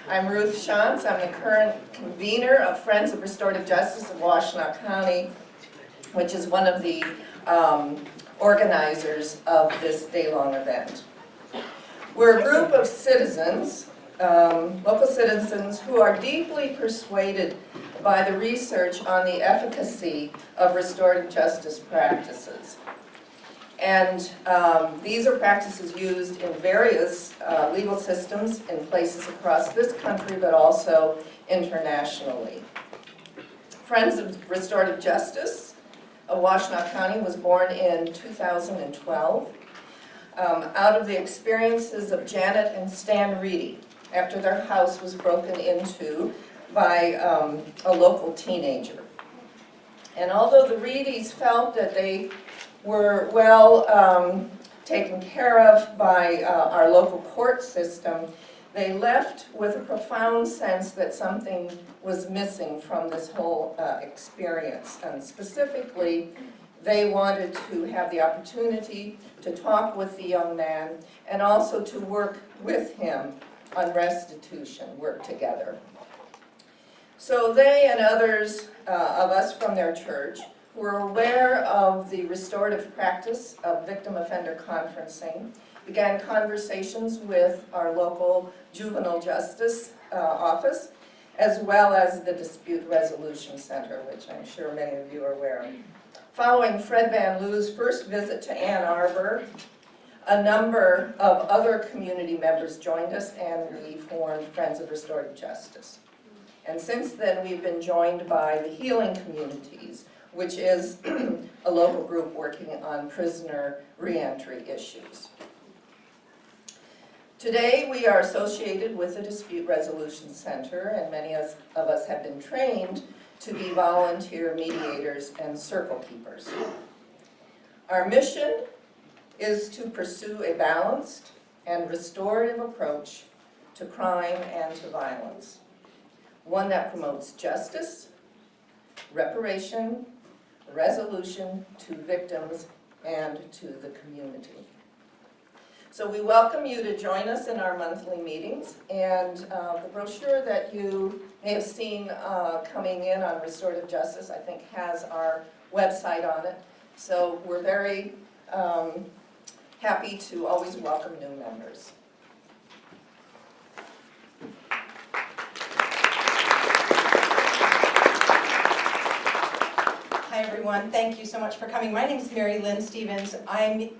I'm Ruth Shantz. I'm the current convener of Friends of Restorative Justice of Washtenaw County, which is one of the organizers of this day-long event. We're a group of citizens, local citizens, who are deeply persuaded by the research on the efficacy of restorative justice practices. And these are practices used in various legal systems in places across this country, but also internationally. Friends of Restorative Justice of Washtenaw County was born in 2012 out of the experiences of Janet and Stan Reedy after their house was broken into by a local teenager. And although the Reedys felt that they were well taken care of by our local court system, they left with a profound sense that something was missing from this whole experience. And specifically, they wanted to have the opportunity to talk with the young man and also to work with him on restitution, work together. So they and others of us from their church were aware of the restorative practice of victim offender conferencing, began conversations with our local juvenile justice office, as well as the Dispute Resolution Center, which I'm sure many of you are aware of. Following Fred Van Loo's first visit to Ann Arbor, a number of other community members joined us and we formed Friends of Restorative Justice. And since then we've been joined by the Healing Communities, which is a local group working on prisoner reentry issues. Today we are associated with the Dispute Resolution Center, and many of us have been trained to be volunteer mediators and circle keepers. Our mission is to pursue a balanced and restorative approach to crime and to violence, one that promotes justice, reparation, resolution to victims and to the community. So we welcome you to join us in our monthly meetings, and the brochure that you may have seen coming in on restorative justice, I think, has our website on it. So we're very happy to always welcome new members. Hi everyone, thank you so much for coming. My name is Mary Lynn Stevens. I'm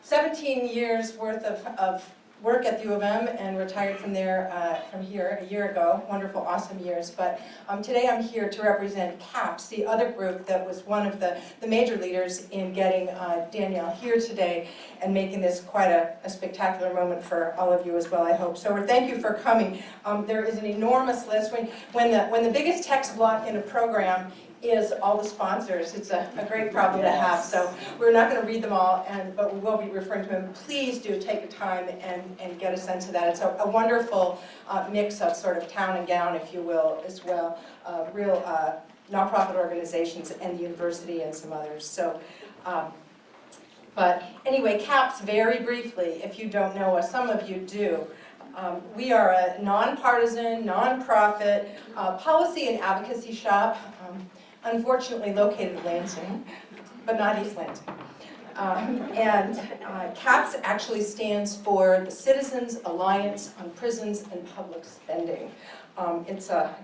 17 years worth of work at the U of M and retired from there, from here a year ago. Wonderful, awesome years. But today I'm here to represent CAPS, the other group that was one of the major leaders in getting Danielle here today and making this quite a spectacular moment for all of you as well, I hope. So thank you for coming. There is an enormous list. When the biggest text block in a program is all the sponsors, it's a great problem to have. So we're not going to read them all, but we will be referring to them. Please do take the time and get a sense of that. It's a wonderful mix of sort of town and gown, if you will, as well. Real nonprofit organizations and the university and some others. So, but anyway, CAPS, very briefly, if you don't know us, some of you do. We are a nonpartisan, nonprofit policy and advocacy shop. Unfortunately located in Lansing, but not East Lansing. CAPS actually stands for the Citizens Alliance on Prisons and Public Spending. It's a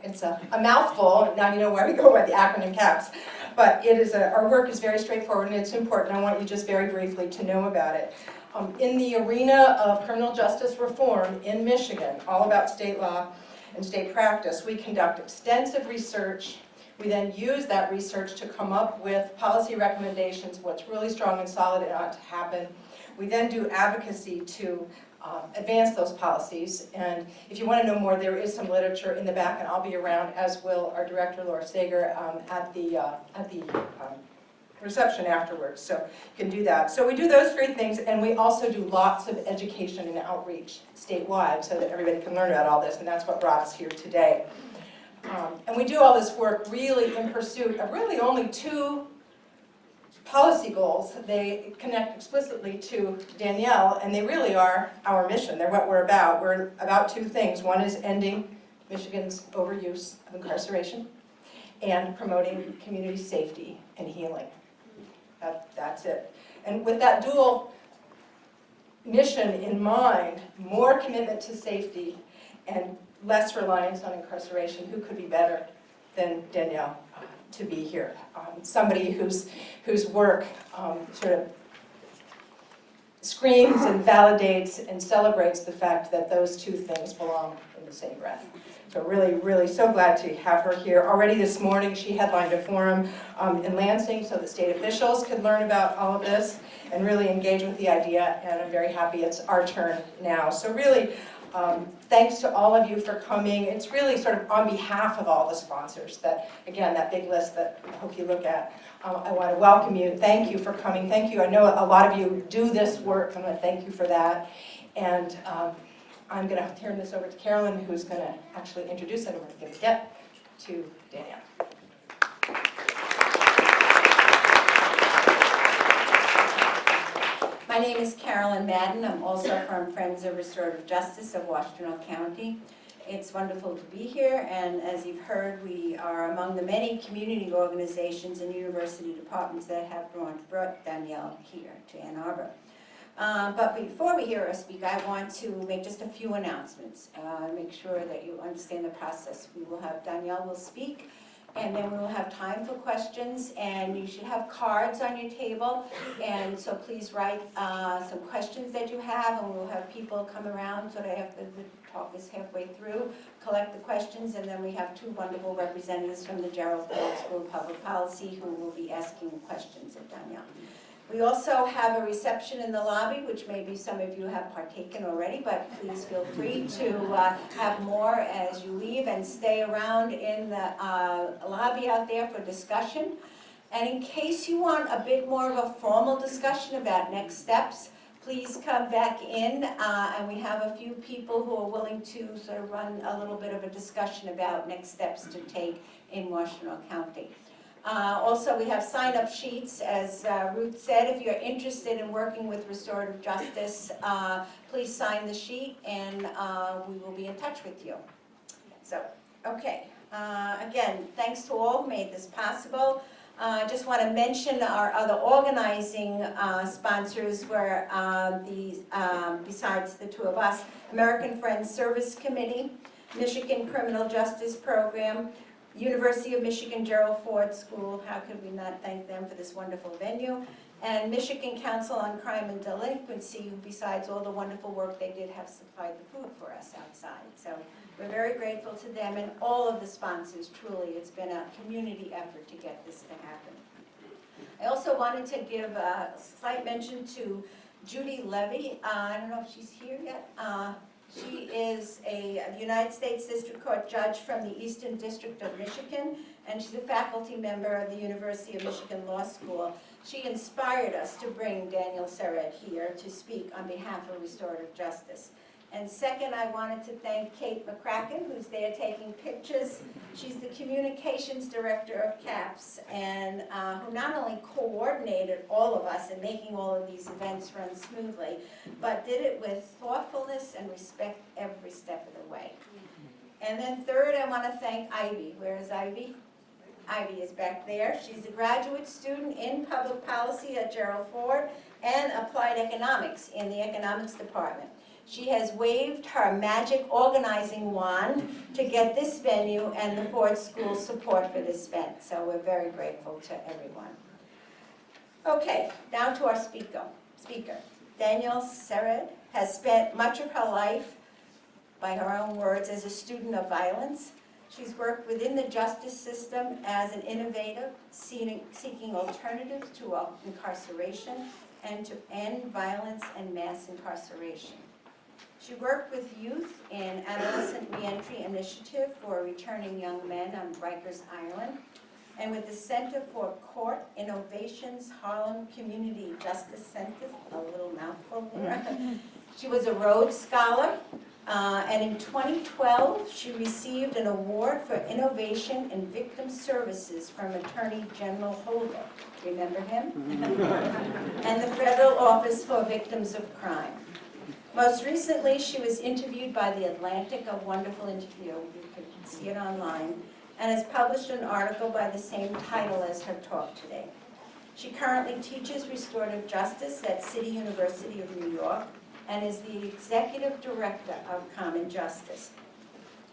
mouthful. Now you know why we go by the acronym CAPS. But it is our work is very straightforward and it's important. I want you just very briefly to know about it. In the arena of criminal justice reform in Michigan, all about state law and state practice, we conduct extensive research. We then use that research to come up with policy recommendations, what's really strong and solid and ought to happen. We then do advocacy to advance those policies. And if you want to know more, there is some literature in the back, and I'll be around, as will our director, Laura Sager, at the reception afterwards, so you can do that. So we do those three things, and we also do lots of education and outreach statewide so that everybody can learn about all this, and that's what brought us here today. And we do all this work really in pursuit of really only two policy goals, they connect explicitly to Danielle, and they really are our mission. They're what we're about. We're about two things. One is ending Michigan's overuse of incarceration and promoting community safety and healing. That's it. And with that dual mission in mind, more commitment to safety and less reliance on incarceration, who could be better than Danielle to be here? Somebody whose work sort of screams and validates and celebrates the fact that those two things belong in the same breath. So really, really so glad to have her here. Already this morning, she headlined a forum in Lansing so that state officials could learn about all of this and really engage with the idea, and I'm very happy it's our turn now. So really, thanks to all of you for coming. It's really sort of on behalf of all the sponsors that, again, that big list that I hope you look at. I want to welcome you. Thank you for coming. Thank you. I know a lot of you do this work. I want to thank you for that. And I'm going to turn this over to Carolyn, who's going to actually introduce it, and we're going to get to Danielle. My name is Carolyn Madden. I'm also from Friends of Restorative Justice of Washtenaw County. It's wonderful to be here, and as you've heard, we are among the many community organizations and university departments that have brought Danielle here to Ann Arbor. But before we hear her speak, I want to make just a few announcements, make sure that you understand the process. We will have Danielle will speak, and then we will have time for questions, and you should have cards on your table, and so please write some questions that you have, and we'll have people come around so that after the talk is halfway through, collect the questions, and then we have two wonderful representatives from the Gerald School of Public Policy who will be asking questions of Danielle. We also have a reception in the lobby, which maybe some of you have partaken already, but please feel free to have more as you leave and stay around in the lobby out there for discussion. And in case you want a bit more of a formal discussion about next steps, please come back in, and we have a few people who are willing to sort of run a little bit of a discussion about next steps to take in Washtenaw County. Also, we have sign-up sheets, as Ruth said. If you're interested in working with restorative justice, please sign the sheet, and we will be in touch with you. So, okay. Again, thanks to all who made this possible. I just want to mention our other organizing sponsors were besides the two of us, American Friends Service Committee, Michigan Criminal Justice Program, University of Michigan Gerald Ford School, how could we not thank them for this wonderful venue, and Michigan Council on Crime and Delinquency, who besides all the wonderful work they did have supplied the food for us outside. So we're very grateful to them and all of the sponsors, truly. It's been a community effort to get this to happen. I also wanted to give a slight mention to Judy Levy. I don't know if she's here yet. She is a United States District Court judge from the Eastern District of Michigan, and she's a faculty member of the University of Michigan Law School. She inspired us to bring Danielle Sered here to speak on behalf of restorative justice. And second, I wanted to thank Kate McCracken, who's there taking pictures. She's the communications director of CAPS, and who not only coordinated all of us in making all of these events run smoothly, but did it with thoughtfulness and respect every step of the way. And then third, I want to thank Ivy. Where is Ivy? Ivy is back there. She's a graduate student in public policy at Gerald Ford and applied economics in the economics department. She has waved her magic organizing wand to get this venue and the Ford School support for this event. So we're very grateful to everyone. Okay, now to our speaker. Danielle Sered has spent much of her life, by her own words, as a student of violence. She's worked within the justice system as an innovator, seeking alternatives to incarceration and to end violence and mass incarceration. She worked with youth in Adolescent Reentry Initiative for returning young men on Rikers Island, and with the Center for Court Innovation's Harlem Community Justice Center, a little mouthful there. She was a Rhodes Scholar, And in 2012, she received an award for innovation in victim services from Attorney General Holder. Remember him? And the Federal Office for Victims of Crime. Most recently, she was interviewed by The Atlantic, a wonderful interview. You can see it online, and has published an article by the same title as her talk today. She currently teaches restorative justice at City University of New York and is the executive director of Common Justice.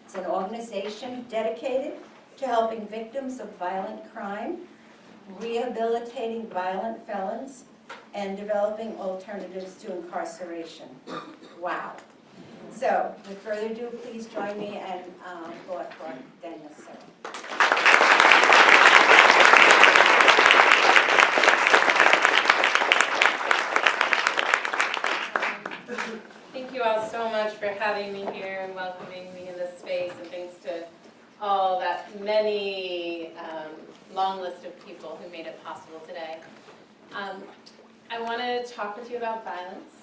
It's an organization dedicated to helping victims of violent crime, rehabilitating violent felons, and developing alternatives to incarceration. Wow. So, with further ado, please join me and applaud for Danielle Sered. Thank you all so much for having me here and welcoming me in this space, and thanks to all that many long list of people who made it possible today. I want to talk with you about violence.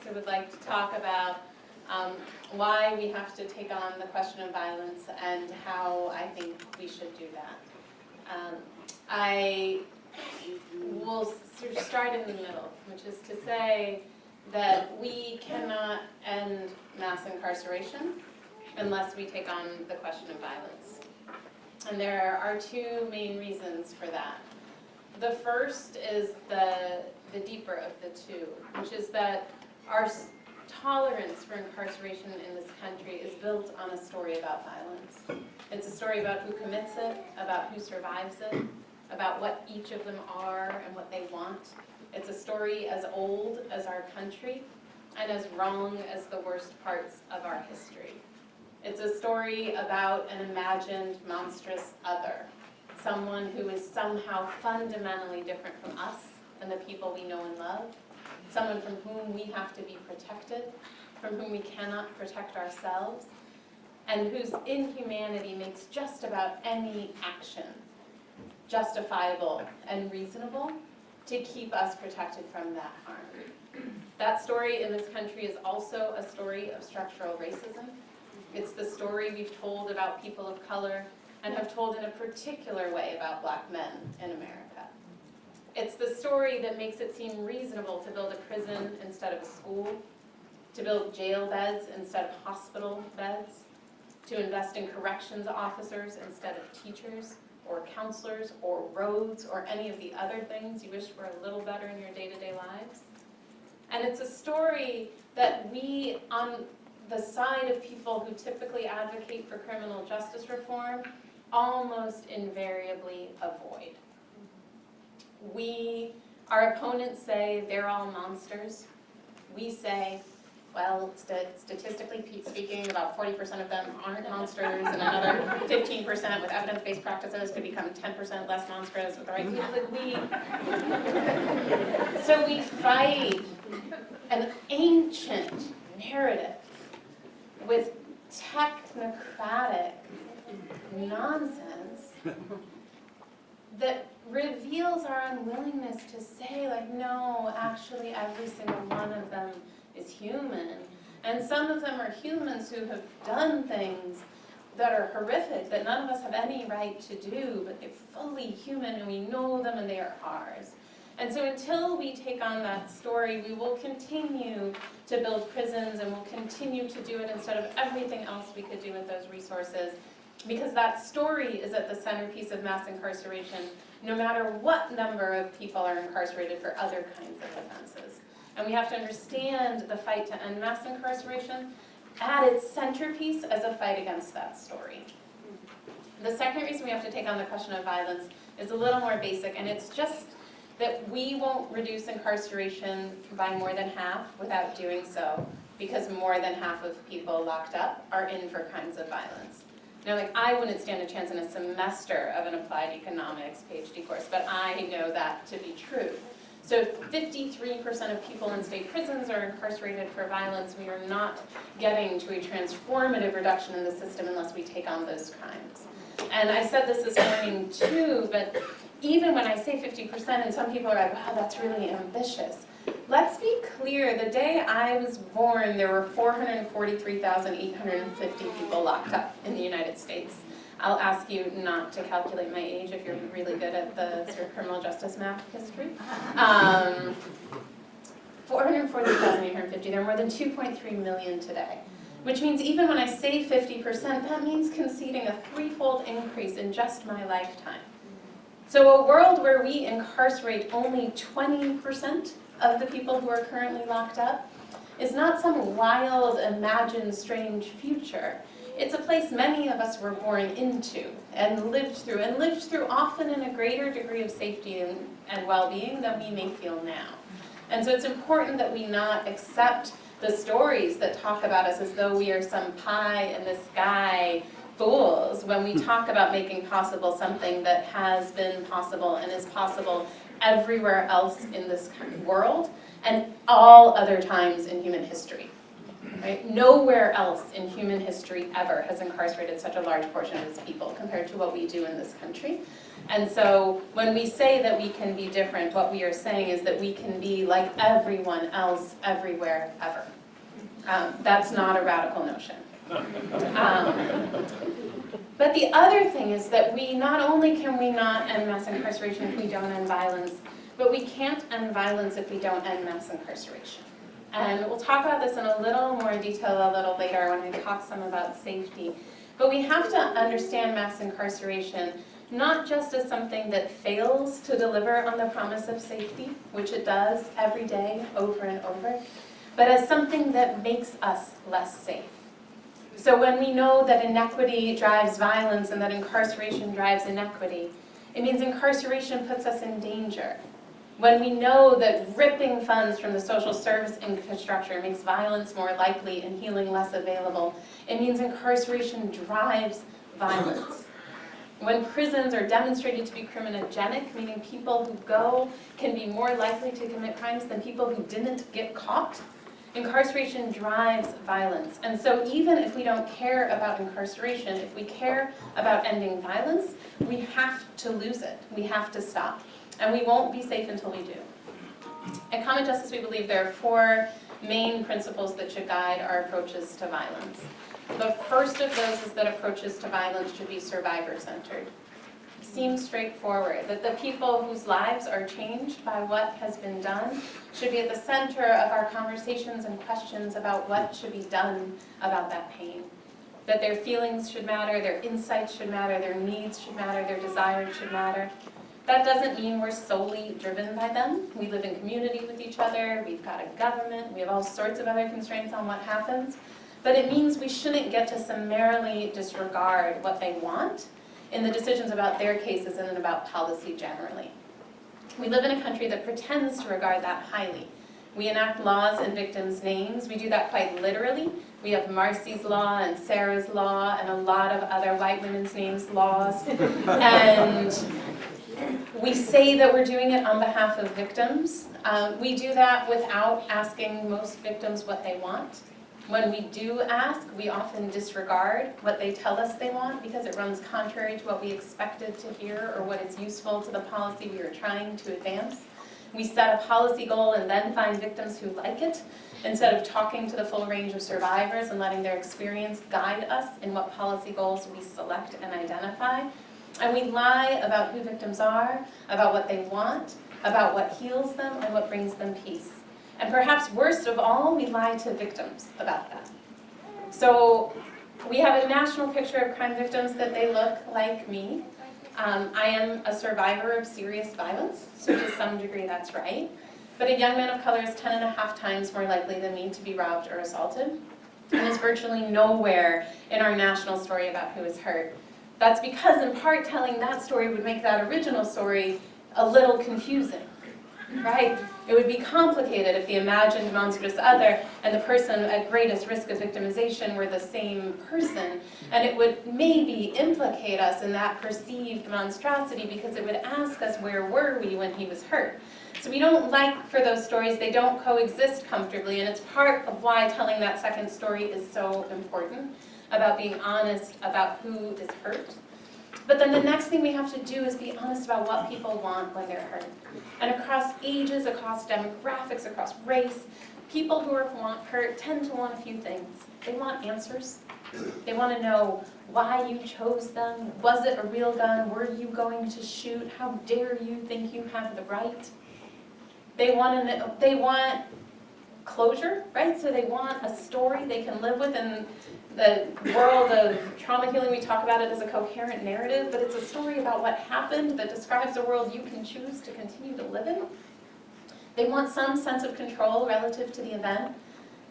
So I would like to talk about why we have to take on the question of violence and how I think we should do that. I will sort of start in the middle, which is to say that we cannot end mass incarceration unless we take on the question of violence. And there are two main reasons for that. The first is the deeper of the two, which is that our tolerance for incarceration in this country is built on a story about violence. It's a story about who commits it, about who survives it, about what each of them are and what they want. It's a story as old as our country and as wrong as the worst parts of our history. It's a story about an imagined monstrous other, someone who is somehow fundamentally different from us and the people we know and love, someone from whom we have to be protected, from whom we cannot protect ourselves, and whose inhumanity makes just about any action justifiable and reasonable to keep us protected from that harm. That story in this country is also a story of structural racism. It's the story we've told about people of color and have told in a particular way about black men in America. It's the story that makes it seem reasonable to build a prison instead of a school, to build jail beds instead of hospital beds, to invest in corrections officers instead of teachers or counselors or roads or any of the other things you wish were a little better in your day-to-day lives. And it's a story that we, on the side of people who typically advocate for criminal justice reform, almost invariably avoid. Our opponents say they're all monsters. We say, well, statistically speaking, about 40% of them aren't monsters, and another 15% with evidence-based practices could become 10% less monstrous with the right people. So we fight an ancient narrative with technocratic nonsense that reveals our unwillingness to say, like, no, actually every single one of them is human. And some of them are humans who have done things that are horrific, that none of us have any right to do, but they're fully human and we know them and they are ours. And so until we take on that story, we will continue to build prisons and we'll continue to do it instead of everything else we could do with those resources, because that story is at the centerpiece of mass incarceration, no matter what number of people are incarcerated for other kinds of offenses. And we have to understand the fight to end mass incarceration at its centerpiece as a fight against that story. The second reason we have to take on the question of violence is a little more basic, and it's just that we won't reduce incarceration by more than half without doing so, because more than half of people locked up are in for crimes of violence. Now, like, I wouldn't stand a chance in a semester of an applied economics PhD course, but I know that to be true. So 53% of people in state prisons are incarcerated for violence. We are not getting to a transformative reduction in the system unless we take on those crimes. And I said this morning too, but even when I say 50%, and some people are like, wow, that's really ambitious, Let's be clear, the day I was born, there were 443,850 people locked up in the United States. I'll ask you not to calculate my age if you're really good at the sort of criminal justice math history. 443,850, there are more than 2.3 million today. Which means even when I say 50%, that means conceding a threefold increase in just my lifetime. So a world where we incarcerate only 20% of the people who are currently locked up is not some wild, imagined, strange future. It's a place many of us were born into and lived through often in a greater degree of safety and well-being than we may feel now. And so it's important that we not accept the stories that talk about us as though we are some pie in the sky fools when we talk about making possible something that has been possible and is possible everywhere else in this world and all other times in human history. Right? Nowhere else in human history ever has incarcerated such a large portion of its people compared to what we do in this country. And so when we say that we can be different, what we are saying is that we can be like everyone else everywhere ever. That's not a radical notion. But the other thing is that we not only can we not end mass incarceration if we don't end violence, but we can't end violence if we don't end mass incarceration. And we'll talk about this in a little more detail a little later when I talk some about safety. But we have to understand mass incarceration not just as something that fails to deliver on the promise of safety, which it does every day, over and over, but as something that makes us less safe. So when we know that inequity drives violence and that incarceration drives inequity, it means incarceration puts us in danger. When we know that ripping funds from the social service infrastructure makes violence more likely and healing less available, it means incarceration drives violence. When prisons are demonstrated to be criminogenic, meaning people who go can be more likely to commit crimes than people who didn't get caught, incarceration drives violence. And so even if we don't care about incarceration, if we care about ending violence, we have to lose it. We have to stop. And we won't be safe until we do. At Common Justice, we believe there are 4 main principles that should guide our approaches to violence. The first of those is that approaches to violence should be survivor-centered. Seems straightforward, that the people whose lives are changed by what has been done should be at the center of our conversations and questions about what should be done about that pain. That their feelings should matter, their insights should matter, their needs should matter, their desires should matter. That doesn't mean we're solely driven by them. We live in community with each other, we've got a government, we have all sorts of other constraints on what happens. But it means we shouldn't get to summarily disregard what they want in the decisions about their cases and about policy generally. We live in a country that pretends to regard that highly. We enact laws in victims' names. We do that quite literally. We have Marcy's Law and Sarah's Law and a lot of other white women's names laws. And we say that we're doing it on behalf of victims. We do that without asking most victims what they want. When we do ask, we often disregard what they tell us they want because it runs contrary to what we expected to hear or what is useful to the policy we are trying to advance. We set a policy goal and then find victims who like it, instead of talking to the full range of survivors and letting their experience guide us in what policy goals we select and identify. And we lie about who victims are, about what they want, about what heals them, and what brings them peace. And perhaps worst of all, we lie to victims about that. So we have a national picture of crime victims that they look like me. I am a survivor of serious violence, so to some degree that's right. But a young man of color is 10.5 times more likely than me to be robbed or assaulted. And there's virtually nowhere in our national story about who is hurt. That's because, in part, telling that story would make that original story a little confusing, right? It would be complicated if the imagined monstrous other and the person at greatest risk of victimization were the same person, and it would maybe implicate us in that perceived monstrosity because it would ask us where were we when he was hurt. So we don't like for those stories, they don't coexist comfortably, and it's part of why telling that second story is so important, about being honest about who is hurt. But then the next thing we have to do is be honest about what people want when they're hurt. And across ages, across demographics, across race, people who want hurt tend to want a few things. They want answers. They want to know why you chose them. Was it a real gun? Were you going to shoot? How dare you think you have the right? They want to know, they want closure, right? So they want a story they can live with. In the world of trauma healing, we talk about it as a coherent narrative, but it's a story about what happened that describes a world you can choose to continue to live in. They want some sense of control relative to the event.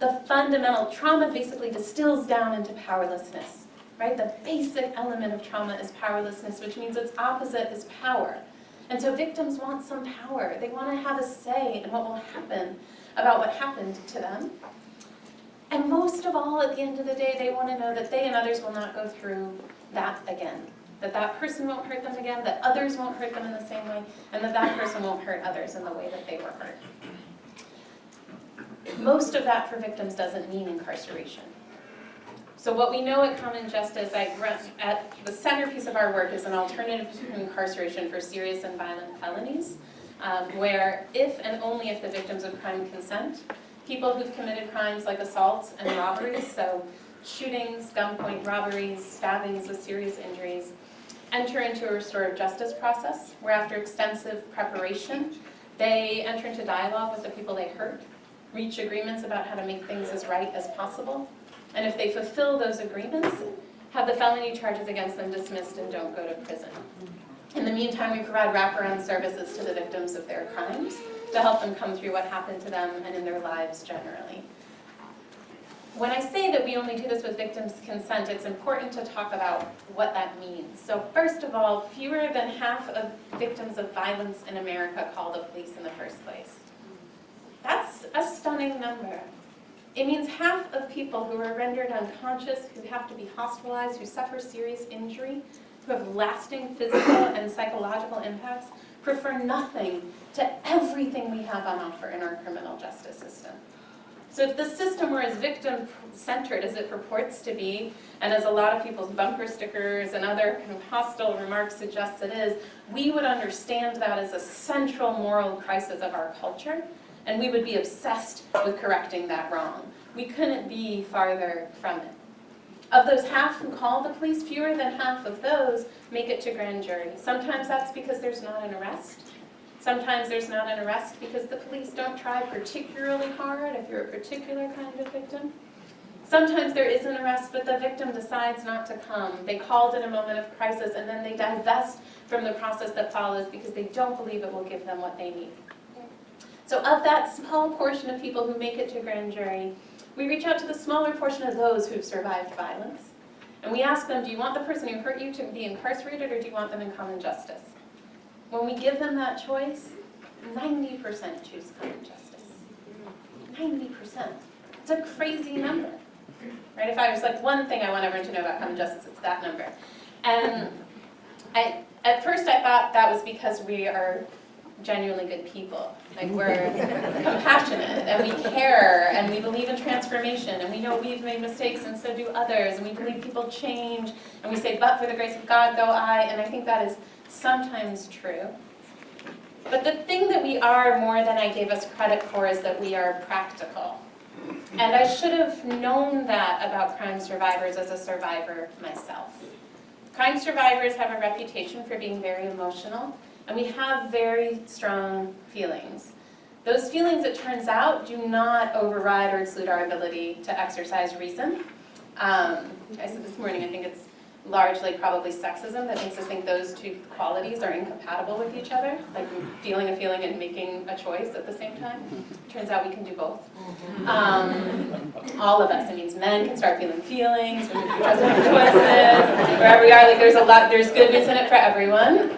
The fundamental trauma basically distills down into powerlessness, right? The basic element of trauma is powerlessness, which means its opposite is power. And so victims want some power. They want to have a say in what will happen about what happened to them. And most of all, at the end of the day, they want to know that they and others will not go through that again. That that person won't hurt them again, that others won't hurt them in the same way, and that that person won't hurt others in the way that they were hurt. Most of that for victims doesn't mean incarceration. So what we know at Common Justice, at the centerpiece of our work is an alternative to incarceration for serious and violent felonies, where if and only if the victims of crime consent, people who've committed crimes like assaults and robberies, so shootings, gunpoint robberies, stabbings with serious injuries, enter into a restorative justice process, where after extensive preparation, they enter into dialogue with the people they hurt, reach agreements about how to make things as right as possible, and if they fulfill those agreements, have the felony charges against them dismissed and don't go to prison. In the meantime, we provide wraparound services to the victims of their crimes to help them come through what happened to them and in their lives generally. When I say that we only do this with victims' consent, it's important to talk about what that means. So first of all, fewer than half of victims of violence in America call the police in the first place. That's a stunning number. It means half of people who are rendered unconscious, who have to be hospitalized, who suffer serious injury, who have lasting physical and psychological impacts, prefer nothing to everything we have on offer in our criminal justice system. So if the system were as victim-centered as it purports to be, and as a lot of people's bumper stickers and other kind of hostile remarks suggest it is, we would understand that as a central moral crisis of our culture, and we would be obsessed with correcting that wrong. We couldn't be farther from it. Of those half who call the police, fewer than half of those make it to grand jury. Sometimes that's because there's not an arrest. Sometimes there's not an arrest because the police don't try particularly hard if you're a particular kind of victim. Sometimes there is an arrest, but the victim decides not to come. They called in a moment of crisis, and then they divest from the process that follows because they don't believe it will give them what they need. So of that small portion of people who make it to grand jury, we reach out to the smaller portion of those who've survived violence. And we ask them, do you want the person who hurt you to be incarcerated, or do you want them in common justice? When we give them that choice, 90% choose common justice. 90%. It's a crazy number. Right? If I was like, one thing I want everyone to know about common justice, it's that number. And at first I thought that was because we are genuinely good people. Like, we're compassionate, and we care, and we believe in transformation, and we know we've made mistakes, and so do others, and we believe people change, and we say, but for the grace of God go I, and I think that is sometimes true. But the thing that we are more than I gave us credit for is that we are practical. And I should have known that about crime survivors as a survivor myself. Crime survivors have a reputation for being very emotional, and we have very strong feelings. Those feelings, it turns out, do not override or exclude our ability to exercise reason. I said this morning, I think it's largely probably sexism that makes us think those two qualities are incompatible with each other, like feeling a feeling and making a choice at the same time. Turns out we can do both. All of us. It means men can start feeling feelings, women can trust their choices, wherever we are. Like, there's goodness in it for everyone.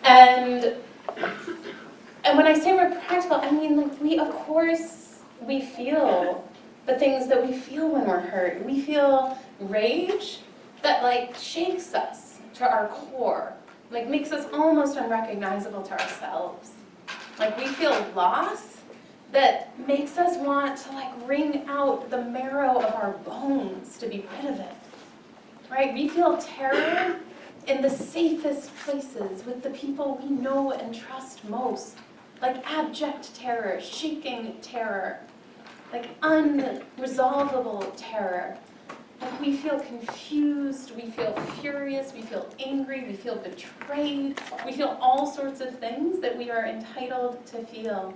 And when I say we're practical, I mean, like, of course we feel the things that we feel when we're hurt. We feel rage that, like, shakes us to our core, like, makes us almost unrecognizable to ourselves. Like, we feel loss that makes us want to, like, wring out the marrow of our bones to be rid of it, right? We feel terror in the safest places with the people we know and trust most, like abject terror, shaking terror, like unresolvable terror. Like we feel confused, we feel furious, we feel angry, we feel betrayed, we feel all sorts of things that we are entitled to feel.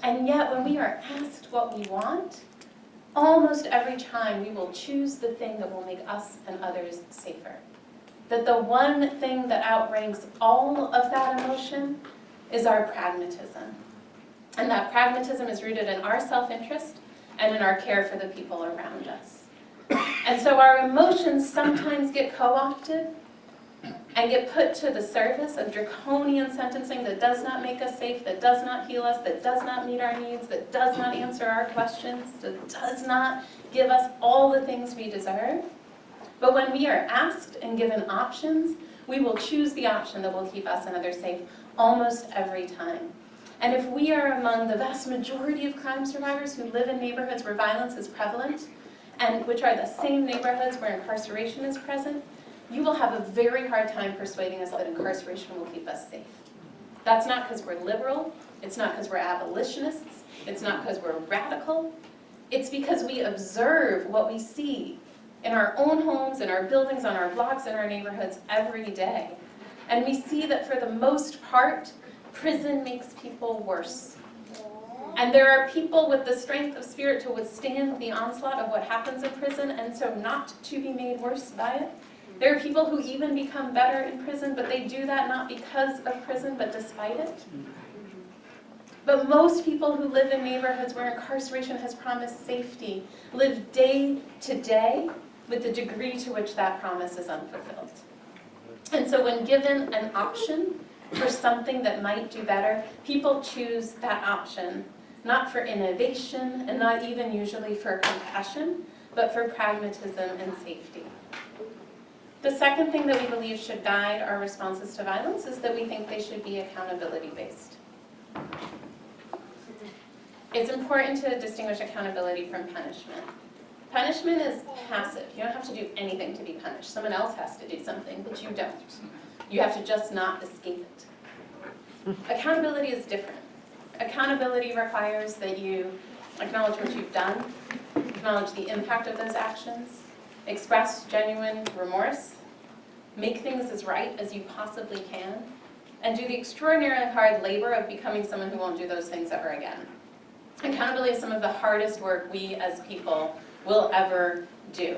And yet when we are asked what we want, almost every time we will choose the thing that will make us and others safer. That the one thing that outranks all of that emotion is our pragmatism. And that pragmatism is rooted in our self-interest and in our care for the people around us. And so our emotions sometimes get co-opted and get put to the service of draconian sentencing that does not make us safe, that does not heal us, that does not meet our needs, that does not answer our questions, that does not give us all the things we deserve. But when we are asked and given options, we will choose the option that will keep us and others safe almost every time. And if we are among the vast majority of crime survivors who live in neighborhoods where violence is prevalent, and which are the same neighborhoods where incarceration is present, you will have a very hard time persuading us that incarceration will keep us safe. That's not because we're liberal, it's not because we're abolitionists, it's not because we're radical, it's because we observe what we see in our own homes, in our buildings, on our blocks, in our neighborhoods every day. And we see that for the most part, prison makes people worse. And there are people with the strength of spirit to withstand the onslaught of what happens in prison and so not to be made worse by it. There are people who even become better in prison, but they do that not because of prison, but despite it. But most people who live in neighborhoods where incarceration has promised safety live day to day with the degree to which that promise is unfulfilled. And so when given an option for something that might do better, people choose that option, not for innovation and not even usually for compassion, but for pragmatism and safety. The second thing that we believe should guide our responses to violence is that we think they should be accountability-based. It's important to distinguish accountability from punishment. Punishment is passive. You don't have to do anything to be punished. Someone else has to do something, but you don't. You have to just not escape it. Accountability is different. Accountability requires that you acknowledge what you've done, acknowledge the impact of those actions, express genuine remorse, make things as right as you possibly can, and do the extraordinarily hard labor of becoming someone who won't do those things ever again. Accountability is some of the hardest work we as people will ever do.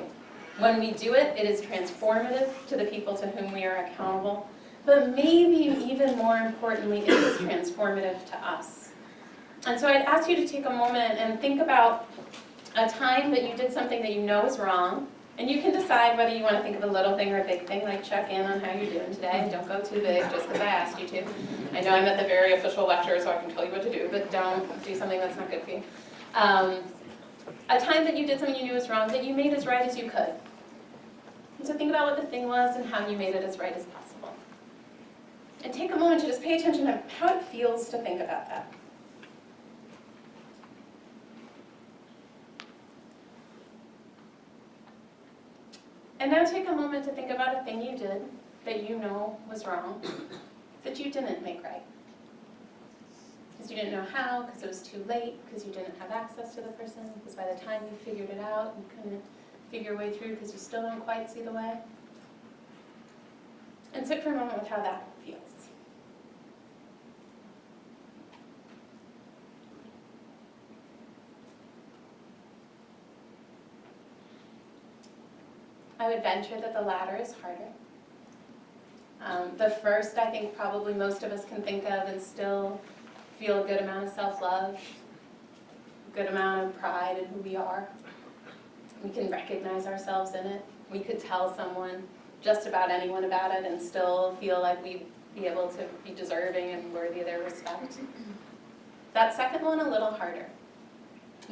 When we do it, it is transformative to the people to whom we are accountable, but maybe even more importantly, it is transformative to us. And so I'd ask you to take a moment and think about a time that you did something that you know is wrong, and you can decide whether you want to think of a little thing or a big thing, like check in on how you're doing today. Don't go too big just because I asked you to. I know I'm at the very official lecture, so I can tell you what to do, but don't do something that's not good for you. A time that you did something you knew was wrong that you made as right as you could. And so think about what the thing was and how you made it as right as possible. And take a moment to just pay attention to how it feels to think about that. And now take a moment to think about a thing you did that you know was wrong, that you didn't make right. Because you didn't know how, because it was too late, because you didn't have access to the person, because by the time you figured it out, you couldn't figure your way through because you still don't quite see the way. And sit for a moment with how that feels. I would venture that the latter is harder. The first, I think probably most of us can think of and still feel a good amount of self-love, a good amount of pride in who we are. We can recognize ourselves in it. We could tell someone, just about anyone about it, and still feel like we'd be able to be deserving and worthy of their respect. That second one, a little harder.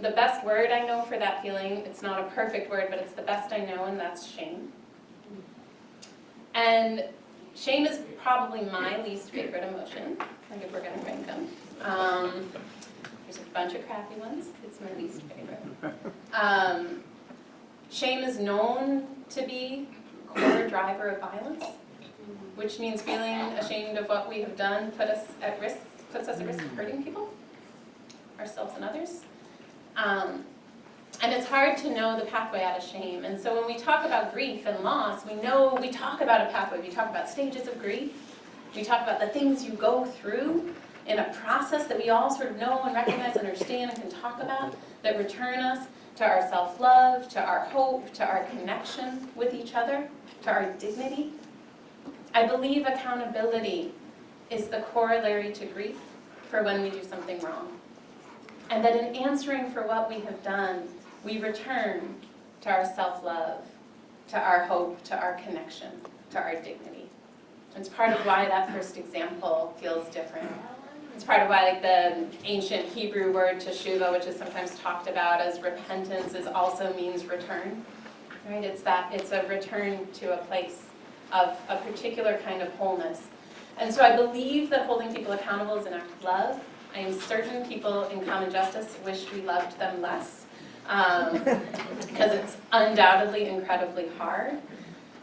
The best word I know for that feeling, it's not a perfect word, but it's the best I know, and that's shame. And shame is probably my least favorite emotion, like if we're going to rank them. There's a bunch of crappy ones. It's my least favorite. Shame is known to be a core driver of violence. which means feeling ashamed of what we have done puts us at risk of hurting people, ourselves and others. And it's hard to know the pathway out of shame. And so when we talk about grief and loss, we talk about a pathway. We talk about stages of grief. We talk about the things you go through in a process that we all sort of know and recognize, understand, and can talk about, that return us to our self-love, to our hope, to our connection with each other, to our dignity. I believe accountability is the corollary to grief for when we do something wrong. And that in answering for what we have done, we return to our self-love, to our hope, to our connection, to our dignity. It's part of why that first example feels different. It's part of why the ancient Hebrew word teshuva, which is sometimes talked about as repentance, also means return. Right? It's a return to a place of a particular kind of wholeness. And so I believe that holding people accountable is an act of love. I am certain people in common justice wish we loved them less, because it's undoubtedly incredibly hard.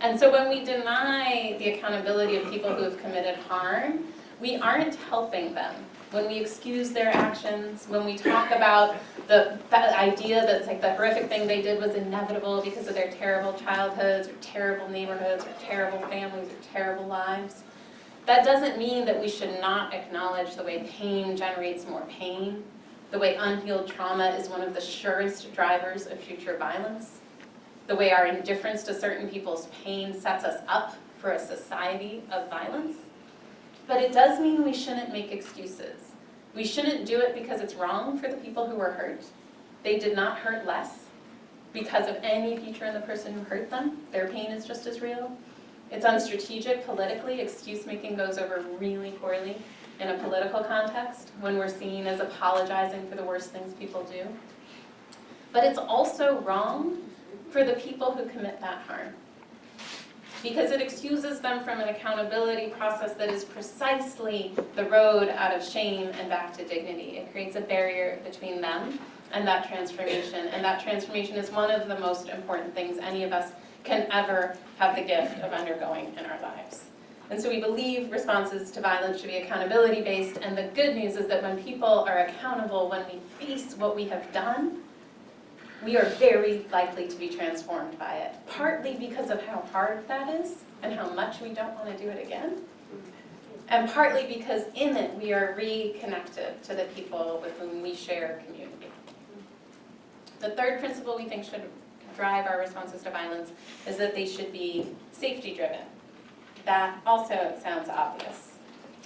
And so when we deny the accountability of people who have committed harm, we aren't helping them. When we excuse their actions, when we talk about the idea that it's like the horrific thing they did was inevitable because of their terrible childhoods or terrible neighborhoods or terrible families or terrible lives, that doesn't mean that we should not acknowledge the way pain generates more pain, the way unhealed trauma is one of the surest drivers of future violence, the way our indifference to certain people's pain sets us up for a society of violence. But it does mean we shouldn't make excuses. We shouldn't do it because it's wrong for the people who were hurt. They did not hurt less because of any feature in the person who hurt them. Their pain is just as real. It's unstrategic politically. Excuse-making goes over really poorly in a political context when we're seen as apologizing for the worst things people do. But it's also wrong for the people who commit that harm, because it excuses them from an accountability process that is precisely the road out of shame and back to dignity. It creates a barrier between them and that transformation, and that transformation is one of the most important things any of us can ever have the gift of undergoing in our lives. And so we believe responses to violence should be accountability-based, and the good news is that when people are accountable, when we face what we have done, we are very likely to be transformed by it, partly because of how hard that is and how much we don't want to do it again, and partly because in it we are reconnected to the people with whom we share community. The third principle we think should drive our responses to violence is that they should be safety-driven. That also sounds obvious.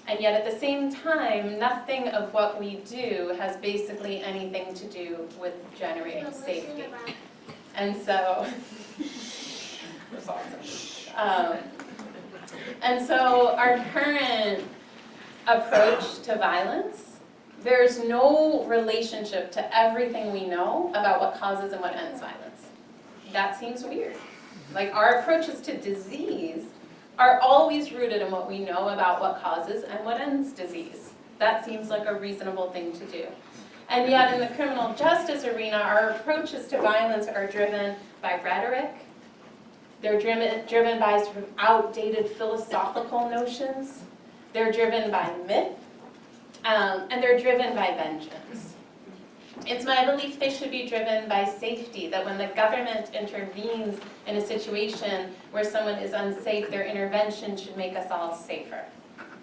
And yet at the same time, nothing of what we do has basically anything to do with generating safety. And so, that's awesome. And so our current approach to violence, there's no relationship to everything we know about what causes and what ends violence. That seems weird. Like our approaches to disease are always rooted in what we know about what causes and what ends disease. That seems like a reasonable thing to do. And yet in the criminal justice arena, our approaches to violence are driven by rhetoric. They're driven by sort of outdated philosophical notions. They're driven by myth. And they're driven by vengeance. It's my belief they should be driven by safety, that when the government intervenes in a situation where someone is unsafe, their intervention should make us all safer.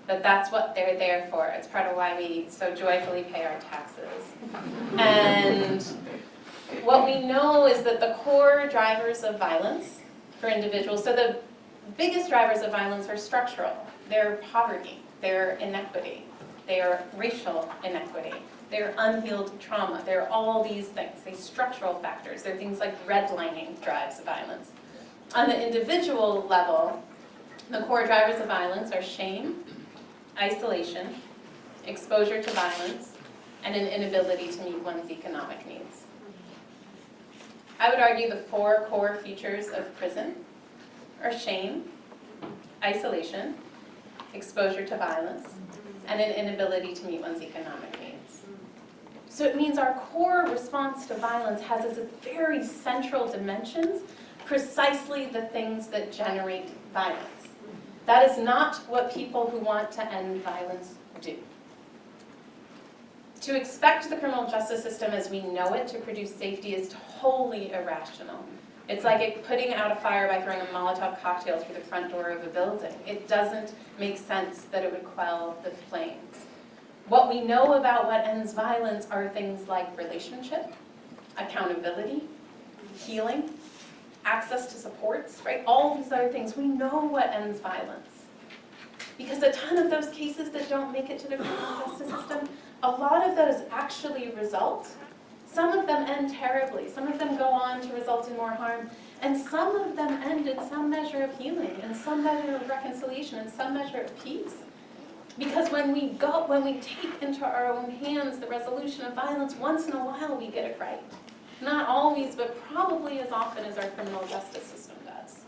That that's what they're there for. It's part of why we so joyfully pay our taxes. And what we know is that the core drivers of violence for individuals, so the biggest drivers of violence are structural. They're poverty, they're inequity, they are racial inequity, they're unhealed trauma. They're all these things, these structural factors. They're things like redlining drives violence. On the individual level, the core drivers of violence are shame, isolation, exposure to violence, and an inability to meet one's economic needs. I would argue the four core features of prison are shame, isolation, exposure to violence, and an inability to meet one's economic needs. So it means our core response to violence has as its very central dimensions precisely the things that generate violence. That is not what people who want to end violence do. To expect the criminal justice system as we know it to produce safety is totally irrational. It's like putting out a fire by throwing a Molotov cocktail through the front door of a building. It doesn't make sense that it would quell the flames. What we know about what ends violence are things like relationship, accountability, healing, access to supports, right? All these other things. We know what ends violence. Because a ton of those cases that don't make it to the criminal justice system, a lot of those actually result. Some of them end terribly. Some of them go on to result in more harm. And some of them end in some measure of healing, and some measure of reconciliation, and some measure of peace. Because when we take into our own hands the resolution of violence, once in a while we get it right. Not always, but probably as often as our criminal justice system does.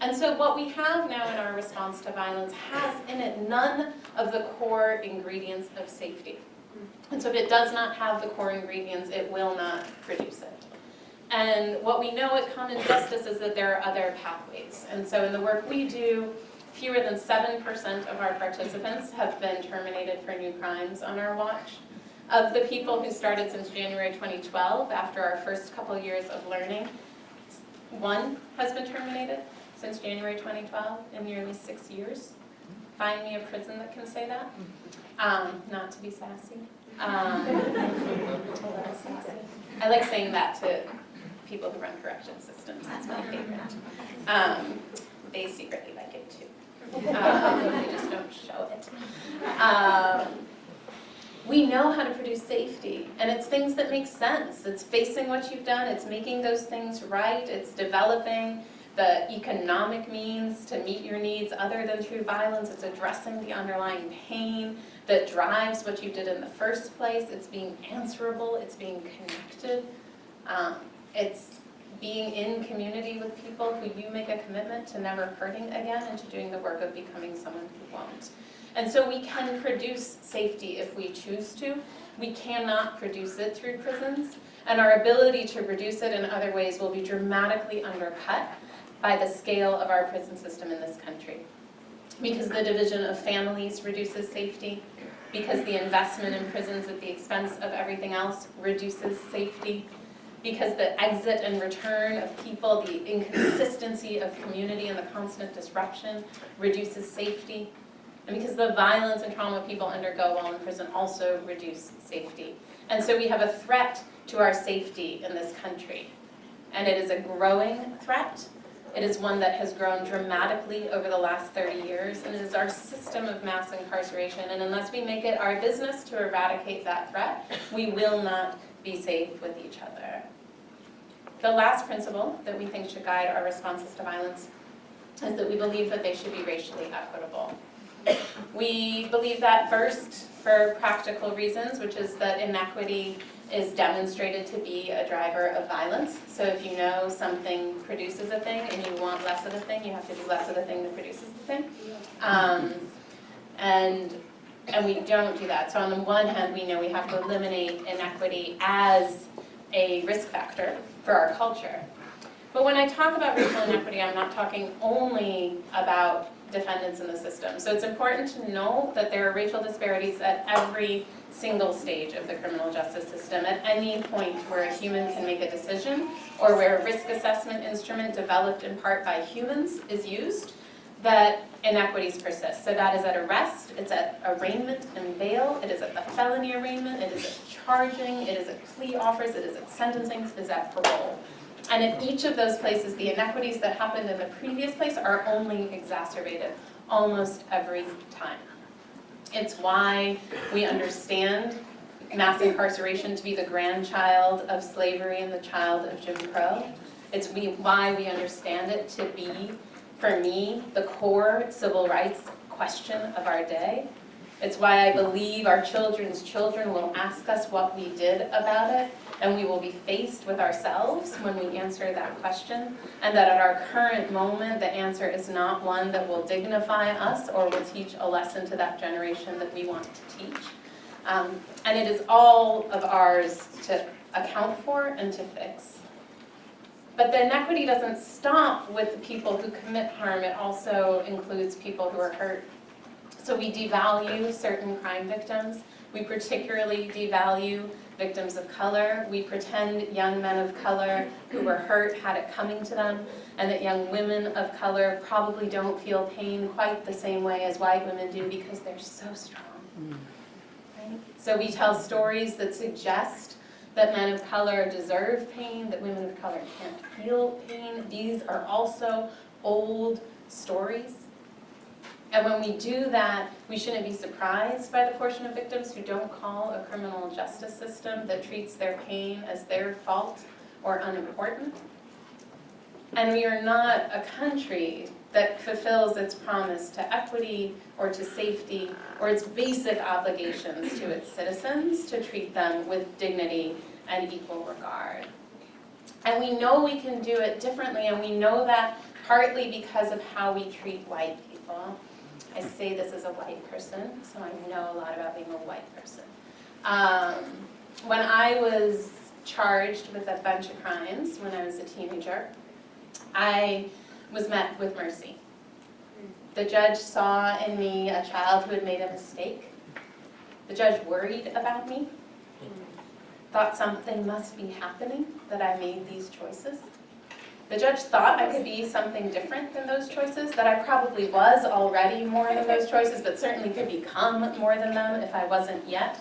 And so what we have now in our response to violence has in it none of the core ingredients of safety. And so if it does not have the core ingredients, it will not produce it. And what we know at Common Justice is that there are other pathways. And so in the work we do, fewer than 7% of our participants have been terminated for new crimes on our watch. Of the people who started since January 2012, after our first couple years of learning, 1 has been terminated since January 2012 in nearly 6 years. Find me a prison that can say that. Not to be sassy. A little sassy. I like saying that to people who run correction systems. That's my favorite. They secretly like it too. They just don't show it. We know how to produce safety, and it's things that make sense. It's facing what you've done, it's making those things right, it's developing the economic means to meet your needs other than through violence, it's addressing the underlying pain that drives what you did in the first place, it's being answerable, it's being connected, it's being in community with people who you make a commitment to never hurting again and to doing the work of becoming someone who won't. And so we can produce safety if we choose to. We cannot produce it through prisons, and our ability to produce it in other ways will be dramatically undercut by the scale of our prison system in this country. Because the division of families reduces safety, because the investment in prisons at the expense of everything else reduces safety, because the exit and return of people, the inconsistency of community and the constant disruption reduces safety, and because the violence and trauma people undergo while in prison also reduce safety. And so we have a threat to our safety in this country. And it is a growing threat. It is one that has grown dramatically over the last 30 years, and it is our system of mass incarceration. And unless we make it our business to eradicate that threat, we will not be safe with each other. The last principle that we think should guide our responses to violence is that we believe that they should be racially equitable. We believe that first for practical reasons, which is that inequity is demonstrated to be a driver of violence. So if you know something produces a thing and you want less of the thing, you have to do less of the thing that produces the thing. And we don't do that. So on the one hand, we know we have to eliminate inequity as a risk factor for our culture. But when I talk about racial inequity, I'm not talking only about defendants in the system. So it's important to know that there are racial disparities at every single stage of the criminal justice system, at any point where a human can make a decision, or where a risk assessment instrument developed in part by humans is used, that inequities persist. So that is at arrest, it's at arraignment and bail, it is at the felony arraignment, it is at charging, it is at plea offers, it is at sentencing, it is at parole. And in each of those places, the inequities that happened in the previous place are only exacerbated almost every time. It's why we understand mass incarceration to be the grandchild of slavery and the child of Jim Crow. It's why we understand it to be, for me, the core civil rights question of our day. It's why I believe our children's children will ask us what we did about it, and we will be faced with ourselves when we answer that question, and that at our current moment, the answer is not one that will dignify us or will teach a lesson to that generation that we want to teach. And it is all of ours to account for and to fix. But the inequity doesn't stop with the people who commit harm, it also includes people who are hurt. So we devalue certain crime victims. We particularly devalue victims of color. We pretend young men of color who were hurt had it coming to them, and that young women of color probably don't feel pain quite the same way as white women do because they're so strong. Right? So we tell stories that suggest that men of color deserve pain, that women of color can't feel pain. These are also old stories. And when we do that, we shouldn't be surprised by the portion of victims who don't call a criminal justice system that treats their pain as their fault or unimportant. And we are not a country that fulfills its promise to equity or to safety or its basic obligations to its citizens to treat them with dignity and equal regard. And we know we can do it differently, and we know that partly because of how we treat white people. I say this as a white person, so I know a lot about being a white person. When I was charged with a bunch of crimes when I was a teenager, I was met with mercy. The judge saw in me a child who had made a mistake. The judge worried about me, thought something must be happening that I made these choices. The judge thought I could be something different than those choices, that I probably was already more than those choices, but certainly could become more than them if I wasn't yet.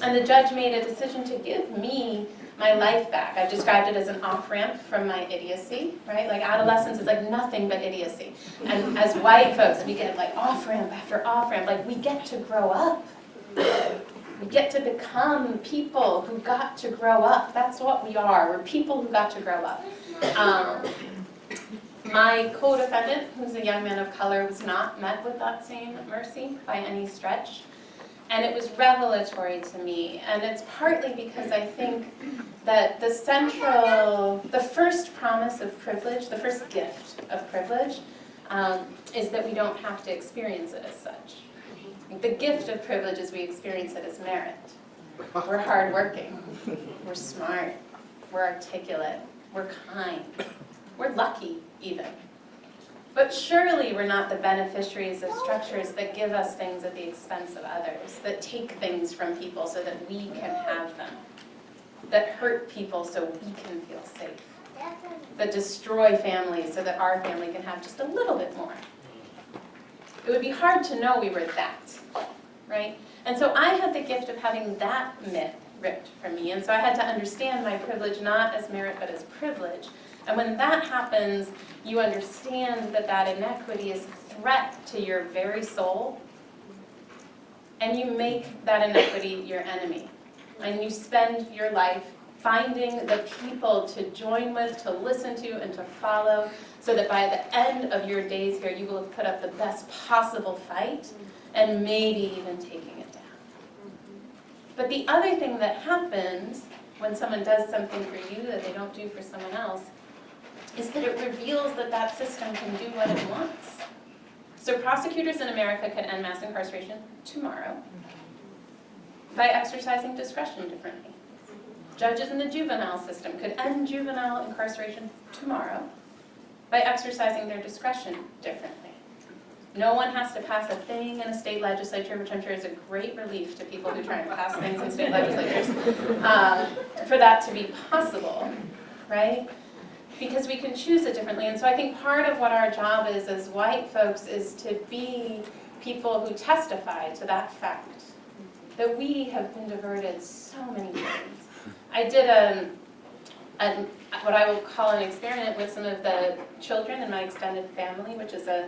And the judge made a decision to give me my life back. I've described it as an off-ramp from my idiocy, right? Like adolescence is like nothing but idiocy. And as white folks, we get like off-ramp after off-ramp. Like we get to grow up. We get to become people who got to grow up. That's what we are. We're people who got to grow up. My co-defendant, who's a young man of color, was not met with that same mercy by any stretch. And it was revelatory to me. And it's partly because I think that the first promise of privilege, the first gift of privilege, is that we don't have to experience it as such. The gift of privilege is we experience it as merit. We're hardworking, we're smart, we're articulate, we're kind, we're lucky even. But surely we're not the beneficiaries of structures that give us things at the expense of others, that take things from people so that we can have them, that hurt people so we can feel safe, that destroy families so that our family can have just a little bit more. It would be hard to know we were that, right? And so I had the gift of having that myth ripped from me, and so I had to understand my privilege not as merit but as privilege. And when that happens, you understand that that inequity is a threat to your very soul, and you make that inequity your enemy. And you spend your life finding the people to join with, to listen to, and to follow, so that by the end of your days here, you will have put up the best possible fight, and maybe even taking it down. But the other thing that happens when someone does something for you that they don't do for someone else is that it reveals that that system can do what it wants. So prosecutors in America could end mass incarceration tomorrow by exercising discretion differently. Judges in the juvenile system could end juvenile incarceration tomorrow by exercising their discretion differently. No one has to pass a thing in a state legislature, which I'm sure is a great relief to people who try and pass things in state legislatures, for that to be possible, right? Because we can choose it differently. And so I think part of what our job is as white folks is to be people who testify to that fact, that we have been diverted so many times. I did what I will call an experiment with some of the children in my extended family, which is a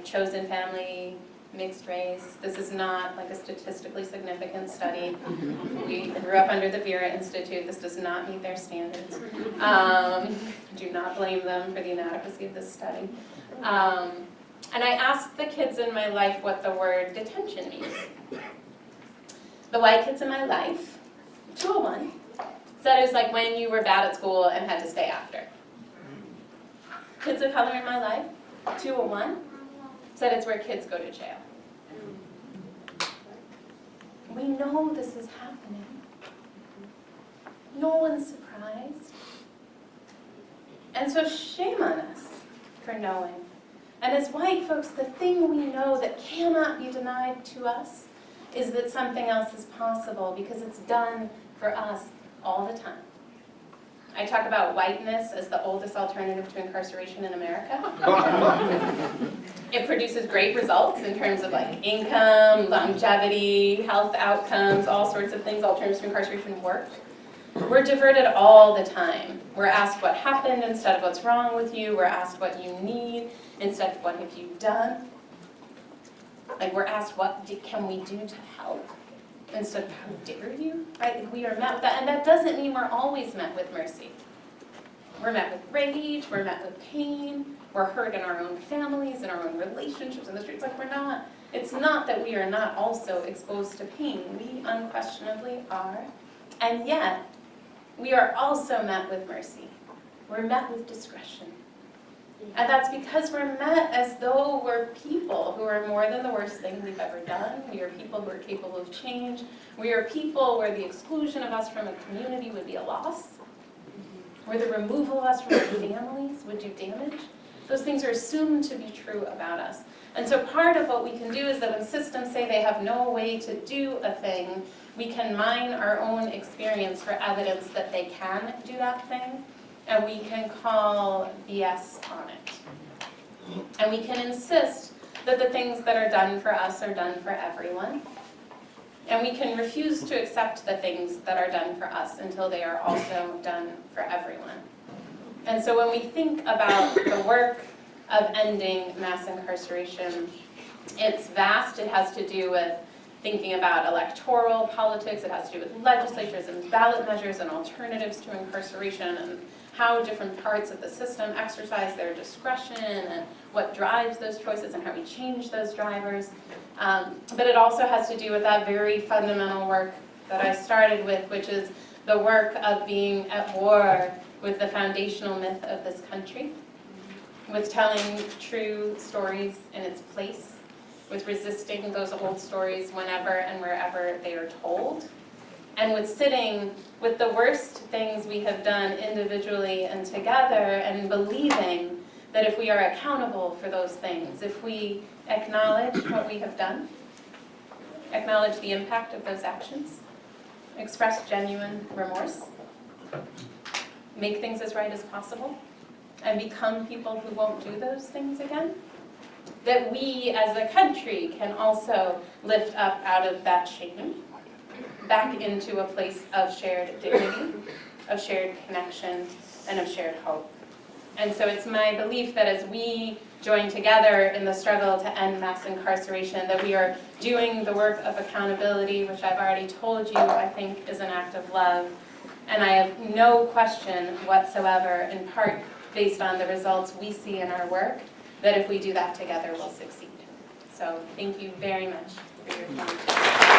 chosen family, mixed race. This is not like a statistically significant study. We grew up under the Vera Institute. This does not meet their standards. Do not blame them for the inadequacy of this study. And I asked the kids in my life what the word detention means. The white kids in my life, 201, said it was like when you were bad at school and had to stay after. Kids of color in my life, 201, said it's where kids go to jail. We know this is happening. No one's surprised. And so shame on us for knowing. And as white folks, the thing we know that cannot be denied to us is that something else is possible because it's done for us all the time. I talk about whiteness as the oldest alternative to incarceration in America. It produces great results in terms of like income, longevity, health outcomes, all sorts of things. Alternatives to incarceration work. We're diverted all the time. We're asked what happened instead of what's wrong with you. We're asked what you need instead of what have you done. Like we're asked what can we do to help instead of how dare you, right? We are met with that, and that doesn't mean we're always met with mercy. We're met with rage, we're met with pain, we're hurt in our own families, in our own relationships, in the streets. Like it's not that we are not also exposed to pain. We unquestionably are, and yet we are also met with mercy. We're met with discretion. And that's because we're met as though we're people who are more than the worst thing we've ever done. We are people who are capable of change. We are people where the exclusion of us from a community would be a loss. Where the removal of us from our families would do damage. Those things are assumed to be true about us. And so part of what we can do is that when systems say they have no way to do a thing, we can mine our own experience for evidence that they can do that thing. And we can call BS on it. And we can insist that the things that are done for us are done for everyone. And we can refuse to accept the things that are done for us until they are also done for everyone. And so when we think about the work of ending mass incarceration, it's vast. It has to do with thinking about electoral politics. It has to do with legislatures and ballot measures and alternatives to incarceration and how different parts of the system exercise their discretion and what drives those choices and how we change those drivers. But it also has to do with that very fundamental work that I started with, which is the work of being at war with the foundational myth of this country, with telling true stories in its place, with resisting those old stories whenever and wherever they are told, and with sitting with the worst things we have done individually and together and believing that if we are accountable for those things, if we acknowledge what we have done, acknowledge the impact of those actions, express genuine remorse, make things as right as possible, and become people who won't do those things again, that we as a country can also lift up out of that shame back into a place of shared dignity, of shared connection, and of shared hope. And so it's my belief that as we join together in the struggle to end mass incarceration, that we are doing the work of accountability, which I've already told you I think is an act of love. And I have no question whatsoever, in part based on the results we see in our work, that if we do that together, we'll succeed. So thank you very much for your time.